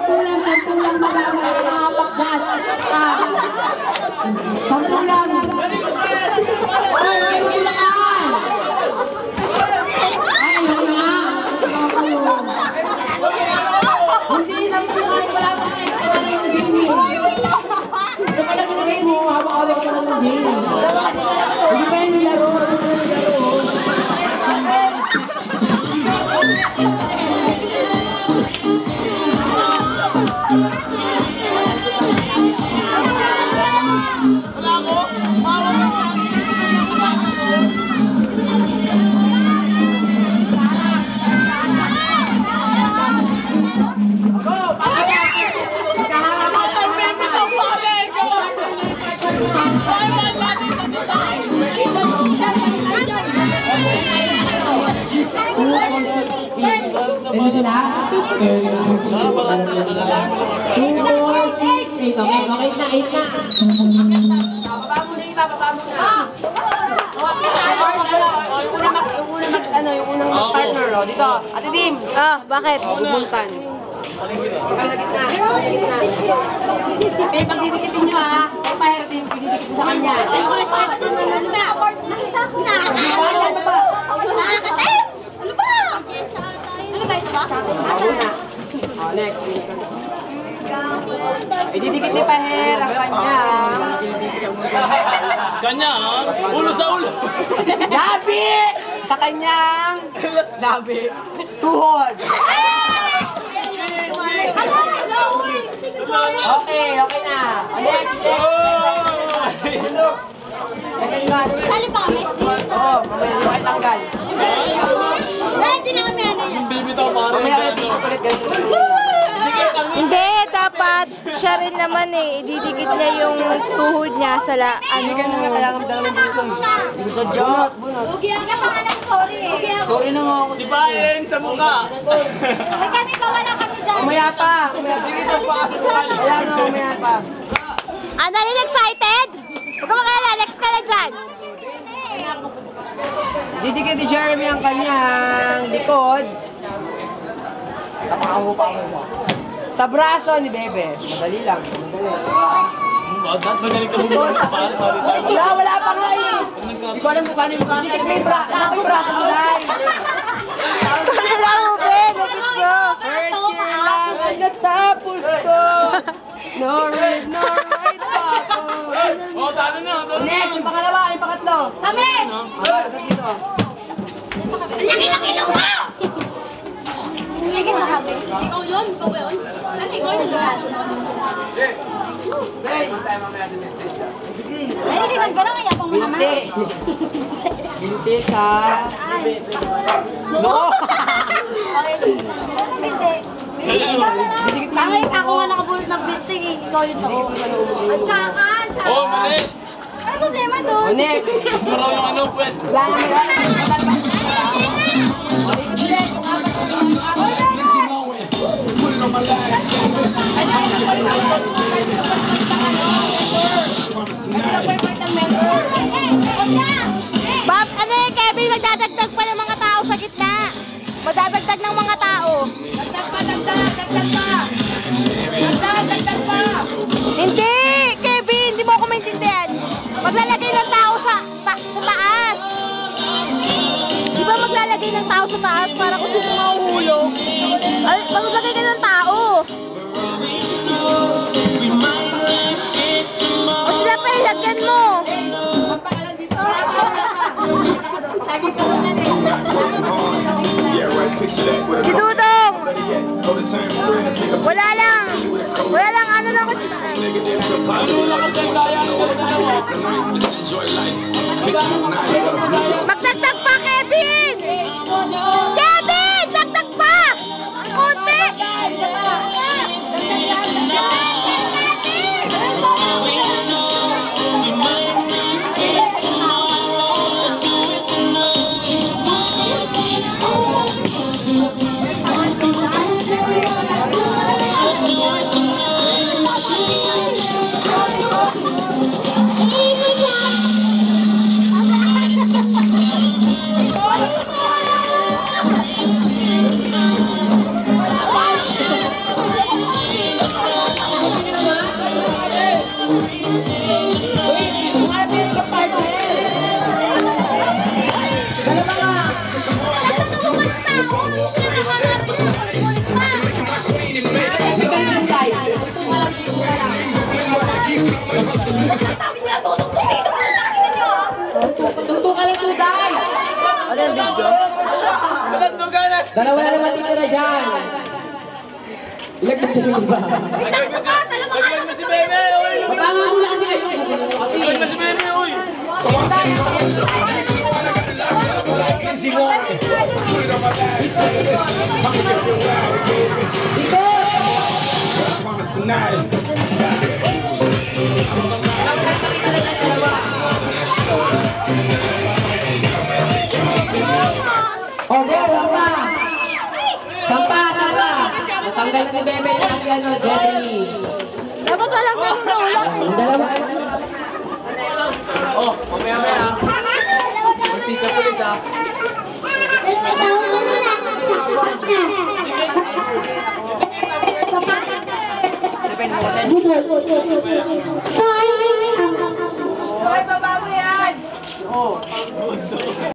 Sampulan madama. Nakapak dyan. Sampulan. Ay, kailangan. Ay, wala. Hindi na po kayo. Wala pa kayo. Wala na ng gaming. Ito pala nilagay mo. Hawak-hawak ka na ng gaming. Hindi pa yung nilaro. Pwede na? Okay, na. Bababa mo na iba, bababa mo na. Yung unang partner, dito. Ate Dim. Bakit? Bubuntan. Sa gitna. Ate, pagdidikitin nyo ha. Pahirap yung pagdidikit sa kanya. Nakita ko na. Nakakatens! Ano ba? Ano ba ito ba? Ako na. Next. Ididikit ni Paher ang kanya. Kanya, ha? Ulo sa ulo. Labi! Sa kanyang labi. Tuhod. Okay na. Next. Sali pa kami? Oo, mamaya nyo kayo tanggal. Hindi na kami ano yan. Baby to, pare. Mamaya kayo dito ulit. Hindi, dapat siya rin naman ididikit niya yung tuhod niya sa Hindi ka na nga kailangan dalawang dito. Gusto Diyot. Ugihan ka pa nga ng sorry eh. Sorry na nga ako. Si Baen sa mukha. Ay kami pa wala kami dyan. Mamaya pa. Dito pa. Ayan o, mamaya pa. Annalyn, excited? Huwag ka makalala, next ka lang dyan. Didikit ni Jeremy ang kanyang likod. Napakangupa mo. Sa braso ni Bebe. Madali lang. Magaling ka bumulong, pare. Wala pa nga eh. Hindi ko alam kung paano yung didikit mo yung braso mo lang. Wala mo, Ben. Lupit ko. First year lang ang natapos ko. No right pa ako. Oh, talo na. Next, yung pangalawa, yung pangatlo. Kami! Dito. Laki-laki lang mo! Sige sa kami. Ikaw yun? Ikaw ba yun? Ano ikaw yun? Hey, hindi tayo mamaya doon sa stage. Ay, niligan ka lang. Ayapang mo naman. Binti sa... No! Binti. Bakit ako nga nakabulot ng binti eh. Ikaw yun to. At saka, Oh, mali. ano problema doon? Next! Mas maraw yung ano, pwet. Wala naman. Bob, Kevin, magdadagdag pa ng mga tao sa gitna. Magdadagdag ng mga tao. Dagdag pa! Hindi, Kevin, hindi mo ako maintindihan. Maglalagay ng tao sa taas. Di ba maglalagay ng tao sa taas para kung sino mahuhulog? Ay, maglagay ka ng tao. O sila pa, ilagyan mo. Si Dudong. Wala lang ano lang kasi. Magdagdag pa, Kevin! Kevin! Dagdag pa! Konti! Dalawa na naman dito na dyan. Ilag na dyan yung iba. Wait lang, isa pa. Dalawa ka Lagyan mo si Bebe, uy! Mabanga mo lang kasi kayo. Lagyan mo si Bebe, uy! Okay, sampa. Sampa, sampa. Matanggal na si Bebe at si ano, Jenny. Dapat walang ganun na ulo. Ang dalawa. Oh, mamaya-maya. Magpika ulit ah. Sa